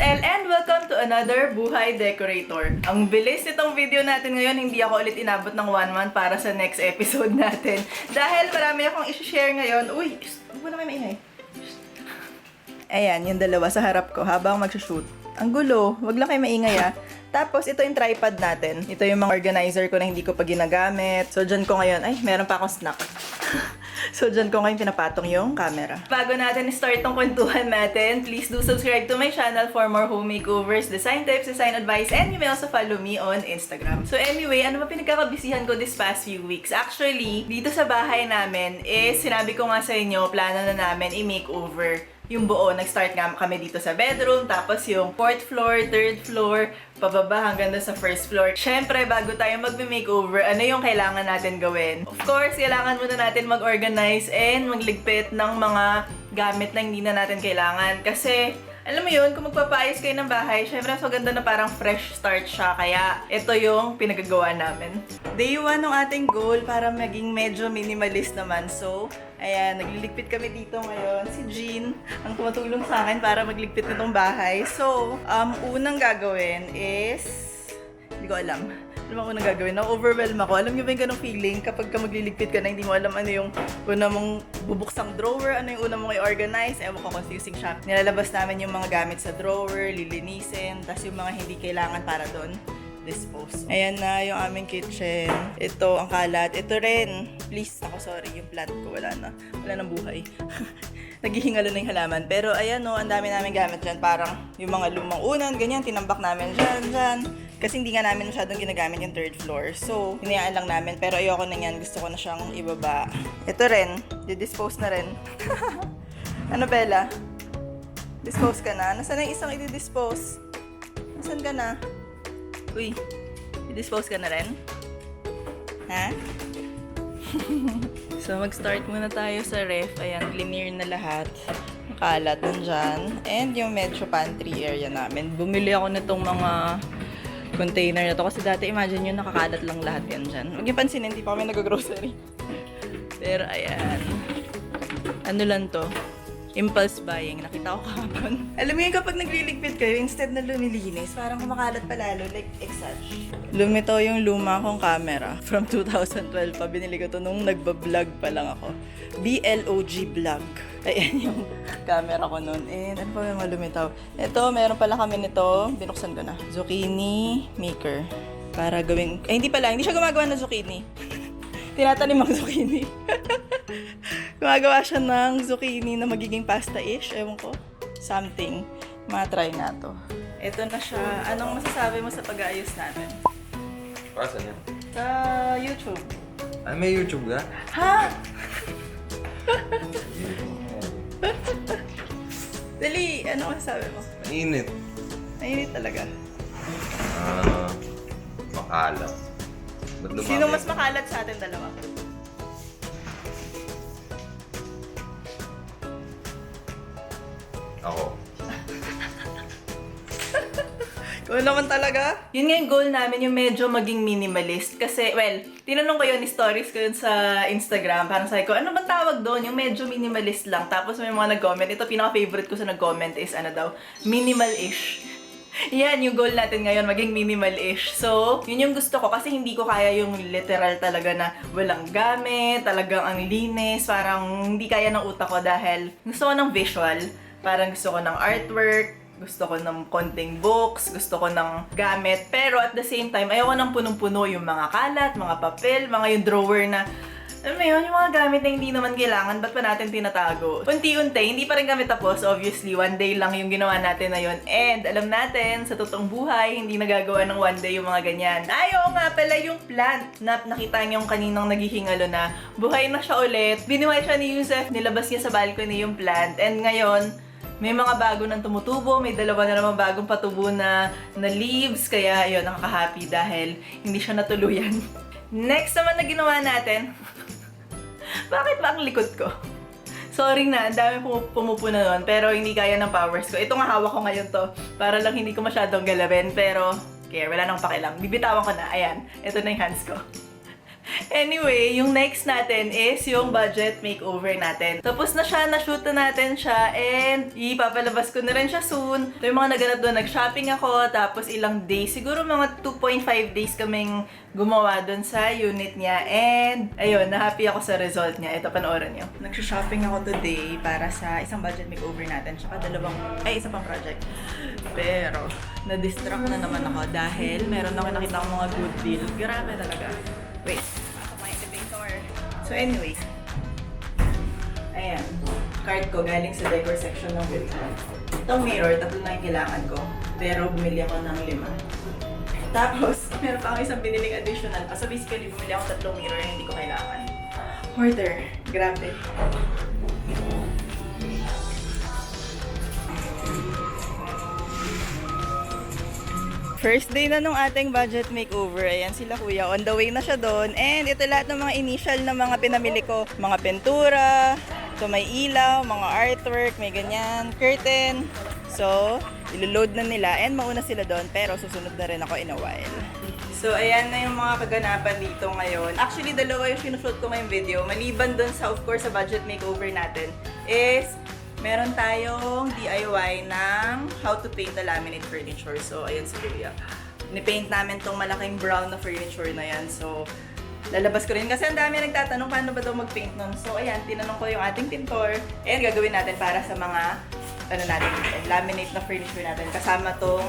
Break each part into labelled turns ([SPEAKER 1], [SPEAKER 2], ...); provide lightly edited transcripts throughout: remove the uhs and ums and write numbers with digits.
[SPEAKER 1] Elle and welcome to another Buhay Decorator. Ang bilis nitong video natin ngayon, hindi ako ulit inabot ng 1 month para sa next episode natin. Dahil marami akong i-share ngayon. Uy, huwag na kayo maingay. Ayan, yung dalawa sa harap ko habang mag-shoot. Ang gulo, wag lang kayo maingay ah. Tapos, ito yung tripod natin. Ito yung mga organizer ko na hindi ko pa ginagamit. So, dyan ko ngayon, ay, meron pa akong snack. So, dyan ko ngayon pinapatong yung camera. Bago natin start tong kwentuhan natin, please do subscribe to my channel for more home makeovers, design tips, design advice, and you may also follow me on Instagram. So anyway, ano ba pinagkakabisihan ko this past few weeks? Actually, dito sa bahay namin is, sinabi ko nga sa inyo, plano na namin i-makeover yung buo. Nag-start nga kami dito sa bedroom, tapos yung 4th floor, 3rd floor, pababa hanggang doon sa 1st floor. Syempre, bago tayo mag-makeover, ano yung kailangan natin gawin? Of course, kailangan muna natin mag-organize and magligpit ng mga gamit na hindi na natin kailangan. Kasi, alam mo yun, kung magpapaayos kayo ng bahay, syempre mas maganda na parang fresh start siya. Kaya, ito yung pinagagawa namin. Day 1 ng ating goal para maging medyo minimalist naman. So, ayan, nagliligpit kami dito ngayon. Si Jean ang tumutulong sa akin para magligpit nitong bahay. So, unang gagawin is, hindi ko alam. Ano bang unang gagawin? Na-overwhelm ako. Alam niyo ba yung ganong feeling kapag ka magliligpit ka na hindi mo alam ano yung una mong bubuksang drawer, ano yung una mong i-organize. Ewan ko, confusing siya. Nilalabas namin yung mga gamit sa drawer, lilinisin, tapos yung mga hindi kailangan para doon, dispose. Ayan na yung aming kitchen. Ito, ang kalat. Ito rin. Please, ako sorry, yung plant ko wala na. Wala nang buhay. Naghihingalo na yung halaman. Pero ayan no, ang dami namin gamit dyan. Parang yung mga lumang unan, ganyan, tinambak namin dyan. Kasi hindi nga namin masyadong ginagamit yung 3rd floor. So, hinayaan lang namin. Pero ayoko na yan. Gusto ko na siyang ibaba. Ito rin. Di-dispose na rin. Ano, Bella? Dispose ka na? Nasaan na yung isang i-dispose? Nasaan ka na? Uy, i-dispose ka na rin? Ha? So, mag-start muna tayo sa ref. Ayan, clear na lahat. Kalat nandyan. And yung medyo pantry area namin. Bumili ako nitong mga container na to. Kasi dati, imagine yun, nakakalat lang lahat yan dyan. Huwag niyo pansinin, hindi pa kami nag-grocery. Pero, ayan. Ano lang to? Impulse buying. Nakita ko kahapon. Alam mo yun, kapag nagliligpit kayo, instead na lumilinis, parang kumakalat pa lalo, like exage. Lumito yung luma kong camera. From 2012 pa, binili ko to nung nagbablog pa lang ako. BLOG Vlog. Ayan yung camera ko noon. And ano pa yung mga lumitaw? Ito, meron pala kami nito. Binuksan ko na. Zucchini maker. Para gawing... hindi pala. Hindi siya gumagawa ng zucchini. Tinatanim ang zucchini. Gumagawa siya ng zucchini na magiging pasta-ish. Ewan ko. Something. Ma-try nga to. Ito na siya. Anong masasabi mo sa pag-aayos natin?
[SPEAKER 2] Para saan yan?
[SPEAKER 1] Sa YouTube.
[SPEAKER 2] Ay, may YouTube ka?
[SPEAKER 1] Ha? Dali, ano masasabi mo?
[SPEAKER 2] Mainit.
[SPEAKER 1] Mainit talaga.
[SPEAKER 2] Makalat. Ba't dumami?
[SPEAKER 1] Sino mas makalat sa atin dalawa?
[SPEAKER 2] Ako.
[SPEAKER 1] Ikaw naman talaga? Yun nga yung goal namin, yung medyo maging minimalist. Kasi, well, tinanong ko yun, stories ko yun sa Instagram. Parang sabi ko, ano bang tawag doon? Yung medyo minimalist lang. Tapos may mga nag-comment. Ito, pinaka-favorite ko sa nag-comment is, ano daw, minimal-ish. Yan, yung goal natin ngayon, maging minimal-ish. So, yun yung gusto ko kasi hindi ko kaya yung literal talaga na walang gamit, talagang ang linis, parang hindi kaya ng utak ko dahil gusto ko ng visual. Parang gusto ko ng artwork, gusto ko ng konting books, gusto ko ng gamit. Pero at the same time, ayoko ng punong-puno yung mga kalat, mga papel, mga yung drawer na, alam mo yun, yung mga gamit na hindi naman kailangan, ba't pa natin tinatago? Unti-unti, hindi pa rin kami tapos. Obviously, 1 day lang yung ginawa natin na yun. And alam natin, sa totoong buhay, hindi nagagawa ng 1 day yung mga ganyan. Ayaw nga pala yung plant na nakita niyo yung kaninang naghihingalo na buhay na siya ulit. Binuhay siya ni Yusef, nilabas niya sa balcony yung plant. And ngayon, may mga bago nang tumutubo, may dalawa na naman bagong patubo na leaves. Kaya yun, nakaka-happy dahil hindi siya natuluyan. Next naman na ginawa natin, bakit ba ang likod ko? Sorry na, ang dami pumupuna nun, pero hindi kaya ng powers ko. Ito nga hawak ko ngayon to, para lang hindi ko masyadong galawin, pero wala nang pakialam. Bibitawan ko na, ayan, ito na yung hands ko. Anyway, yung next natin is yung budget makeover natin. Tapos na siya, na-shoot na natin siya, and ipapalabas ko na rin siya soon. Ito yung mga naganap doon, nag-shopping ako, tapos ilang days, siguro mga 2.5 days kaming gumawa doon sa unit niya. And, ayun, na-happy ako sa result niya. Ito, panoorin nyo. Nag-shopping ako today para sa isang budget makeover natin, tsaka isa pang project. Pero, na-distract na naman ako dahil meron ako nakita akong mga good deal. Grabe talaga. Wait. Ako may elevator. So anyway. Ayan. Card ko galing sa decor section ng Wilcon. Itong mirror, 3 na yung kailangan ko. Pero bumili ako ng 5. Tapos, meron pa ako isang biniling additional pa. So basically, bumili ako 3 mirror na hindi ko kailangan. Hoarder. Grabe. First day na nung ating budget makeover. Ayan sila kuya. On the way na siya doon. And ito lahat ng mga initial na mga pinamili ko. Mga pentura, ito may ilaw, mga artwork, may ganyan, curtain. So, ilo-load na nila and mauna sila doon. Pero susunod na rin ako in a while. So, ayan na yung mga kaganapan dito ngayon. Actually, dalawa yung sinushoot ko ngayong video. Maliban doon sa, of course, sa budget makeover natin is meron tayong DIY ng how to paint a laminate furniture. So, ayan si Kuya. Ni-paint namin tong malaking brown na furniture na yan. So, lalabas ko rin. Kasi ang dami nagtatanong paano ba daw mag-paint nun. So, ayan, tinanong ko yung ating pintor. And gagawin natin para sa mga laminate na furniture natin. Kasama tong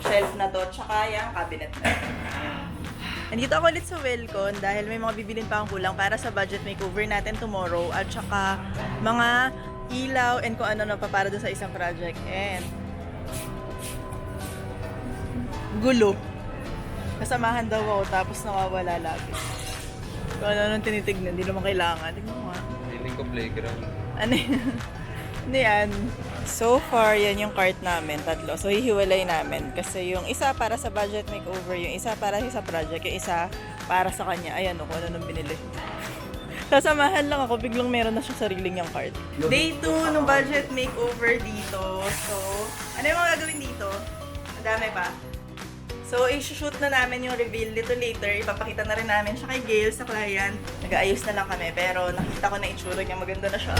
[SPEAKER 1] shelf na to, tsaka yung cabinet na. Nandito ako ulit sa Wilcon dahil may mga bibilin pa akong kulang para sa budget makeover natin tomorrow. At tsaka mga ilaw and kung ano pa para doon sa isang project. And gulo. Kasamahan daw ako tapos nawawala lagi. Kung ano nung tinitignan, hindi naman kailangan. Tignan mo nga.
[SPEAKER 2] Feeling ko playground.
[SPEAKER 1] Ano yan? Ano yan? So far, yan yung cart namin, 3. So, hihiwalay namin. Kasi yung isa para sa budget makeover, yung isa para sa project, yung isa para sa kanya. Ayan o, kung ano nung binili. Sasamahan lang ako, biglang meron na siya sariling yung card. Day 2 ng budget makeover dito. So, ano yung mga gagawin dito? Ang dami pa. So, i-shoot na namin yung reveal dito later. Ipapakita na rin namin siya kay Gail sa client. Nag-aayos na lang kami, pero nakita ko na itsura niya. Maganda na siya.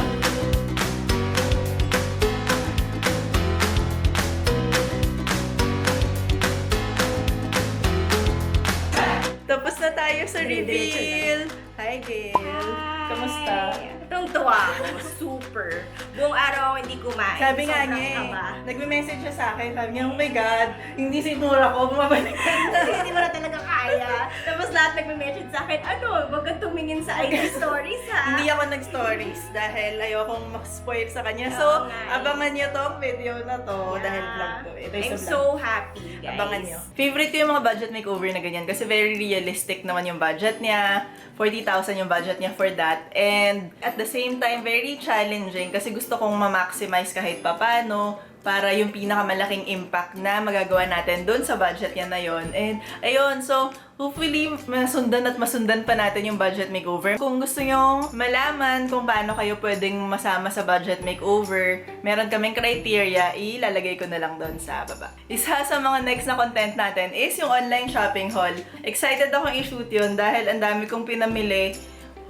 [SPEAKER 1] Tapos na tayo sa reveal. Hi, Gail. Kamusta?
[SPEAKER 3] Tungtuwa ako. Super. Buong araw ako hindi kumain.
[SPEAKER 1] Sabi nga
[SPEAKER 3] Sobrang
[SPEAKER 1] niya
[SPEAKER 3] kaba.
[SPEAKER 1] nagme-message siya sa akin. Sabi niya, oh my God, hindi si Nura ko, bumabalik ka na.
[SPEAKER 3] Kasi hindi mo na talaga kaya. Tapos lahat nagme-message sa akin, ano, wag kang tumingin sa IG stories ha.
[SPEAKER 1] Hindi ako nag-stories dahil ayokong mag-spoil sa kanya. So,
[SPEAKER 3] Oo nga eh.
[SPEAKER 1] abangan niyo tong video na to
[SPEAKER 3] Yeah.
[SPEAKER 1] dahil vlog to. Ito
[SPEAKER 3] I'm
[SPEAKER 1] yung vlog.
[SPEAKER 3] so happy, guys.
[SPEAKER 1] Abangan nyo. Favorite ko yung mga budget makeover na ganyan kasi very realistic naman yung budget niya. 40,000 yung budget niya for that. And at the same time, very challenging kasi gusto kong ma-maximize kahit papano para yung pinakamalaking impact na magagawa natin dun sa budget niya na yon. And ayun, so hopefully masundan at masundan pa natin yung budget makeover. Kung gusto nyo malaman kung paano kayo pwedeng masama sa budget makeover, meron kaming criteria, ilalagay ko na lang doon sa baba. Isa sa mga next na content natin is yung online shopping haul. Excited akong i-shoot yun dahil ang dami kong pinamili.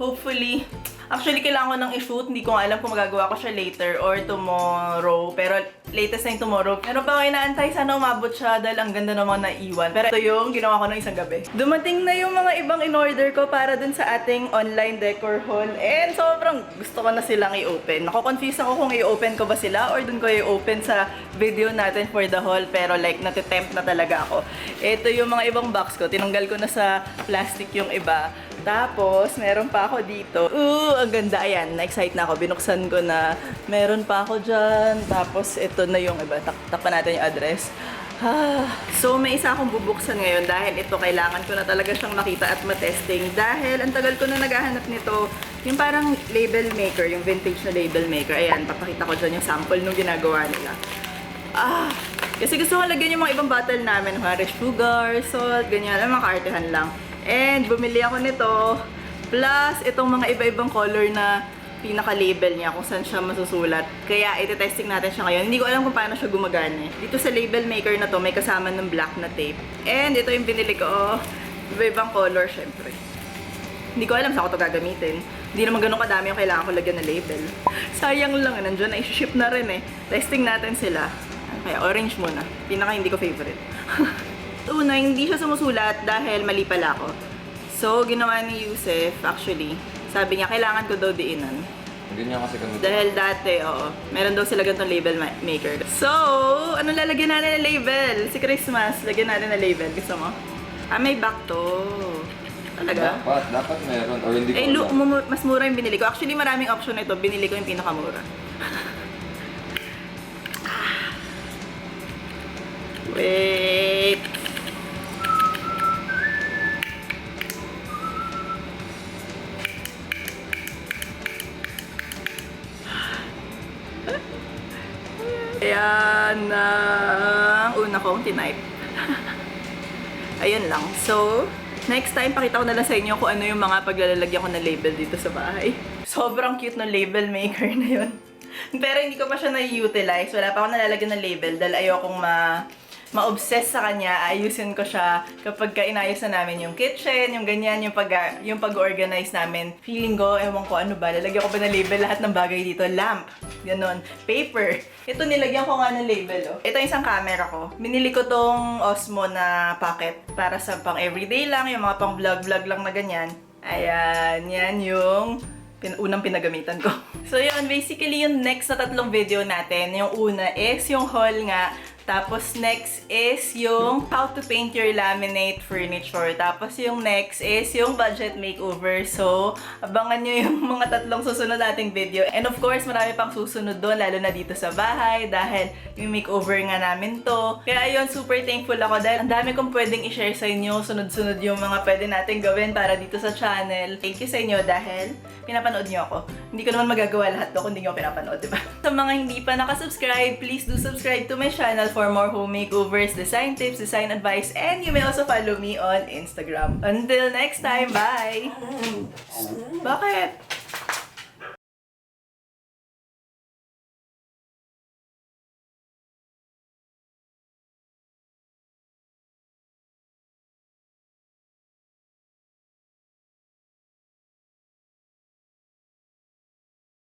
[SPEAKER 1] Hopefully, actually kailangan ko nang i-shoot. Hindi ko nga alam kung magagawa ko siya later or tomorrow. Pero latest na yung tomorrow. Meron pa ako inaantay. Sana umabot siya dahil ang ganda naman naiwan. Pero ito yung ginawa ko ng isang gabi. Dumating na yung mga ibang in-order ko para dun sa ating online decor haul. And sobrang gusto ko na silang i-open. Nako-confuse ako kung i-open ko ba sila or dun ko i-open sa video natin for the haul. Pero like, natitempt na talaga ako. Ito yung mga ibang box ko. Tinanggal ko na sa plastic yung iba. Tapos, meron pa ako dito. Ang ganda. Ayan, na-excite na ako. Binuksan ko na. Meron pa ako dyan. Tapos, ito na yung iba. Takpan natin yung address. So, may isa akong bubuksan ngayon dahil ito, kailangan ko na talaga siyang makita at matesting. Dahil, ang tagal ko na naghahanap nito. Yung parang label maker, yung vintage na label maker. Ayan, papakita ko dyan yung sample nung ginagawa nila. Kasi gusto ko lagyan yung mga ibang bottle namin. Kuwari, sugar, salt, ganyan. Ang mga kaartehan lang. And bumili ako nito, plus itong mga iba-ibang color na pinaka-label niya kung saan siya masusulat. Kaya iti-testing natin siya ngayon. Hindi ko alam kung paano siya gumagana. Dito sa label maker na to, may kasama ng black na tape. And ito yung binili ko, iba-ibang color syempre. Hindi ko alam saan ko ito gagamitin. Hindi naman ganun kadami yung kailangan ko lagyan na label. Sayang lang, nandiyan na, i-ship na rin eh. Testing natin sila. Kaya orange muna. Pinaka hindi ko favorite. Una, hindi siya sumusulat dahil mali pala ako. So, ginawa ni Yusef, actually, sabi niya, kailangan ko daw diinan.
[SPEAKER 2] Ganyan kasi kami.
[SPEAKER 1] Dahil dati, oo, meron daw sila ganitong label maker. So, ano lalagyan natin na label? Si Christmas, lagyan natin na label. Gusto mo? May back to. Talaga?
[SPEAKER 2] Dapat meron. Or hindi ko
[SPEAKER 1] Eh, look,
[SPEAKER 2] alam.
[SPEAKER 1] mas mura yung binili ko. Actually, maraming option ito. Binili ko yung pinakamura. Wait. Ayan na una kong tinype. Ayun lang. So, next time, pakita ko na lang sa inyo kung ano yung mga paglalagyan ko ng label dito sa bahay. Sobrang cute ng label maker na yun. Pero hindi ko pa siya na-utilize. Wala pa ako nalalagyan ng label dahil ayokong ma-obsess sa kanya. Ayusin ko siya kapag inayos na namin yung kitchen, yung ganyan, yung pag-organize namin. Feeling ko, ewan ko ano ba, lalagyan ko ba ng label lahat ng bagay dito? Lamp, ganon, paper. Ito nilagyan ko nga ng label, oh. Ito yung isang camera ko. Binili ko tong Osmo na pocket para sa pang everyday lang, yung mga pang vlog-vlog lang na ganyan. Ayan, yan yung unang pinagamitan ko. So yun, basically yung next na tatlong video natin, yung una is yung haul nga. Tapos next is yung how to paint your laminate furniture. Tapos yung next is yung budget makeover. So, abangan nyo yung mga tatlong susunod nating video. And of course, marami pang susunod doon, lalo na dito sa bahay dahil yung makeover nga namin to. Kaya yun, super thankful ako dahil ang dami kong pwedeng i-share sa inyo. Sunod-sunod yung mga pwede natin gawin para dito sa channel. Thank you sa inyo dahil pinapanood nyo ako. Hindi ko naman magagawa lahat to kung hindi nyo pinapanood, diba? Sa mga hindi pa nakasubscribe, please do subscribe to my channel for more home makeovers, design tips, design advice, and you may also follow me on Instagram. Until next time, bye! Bakit?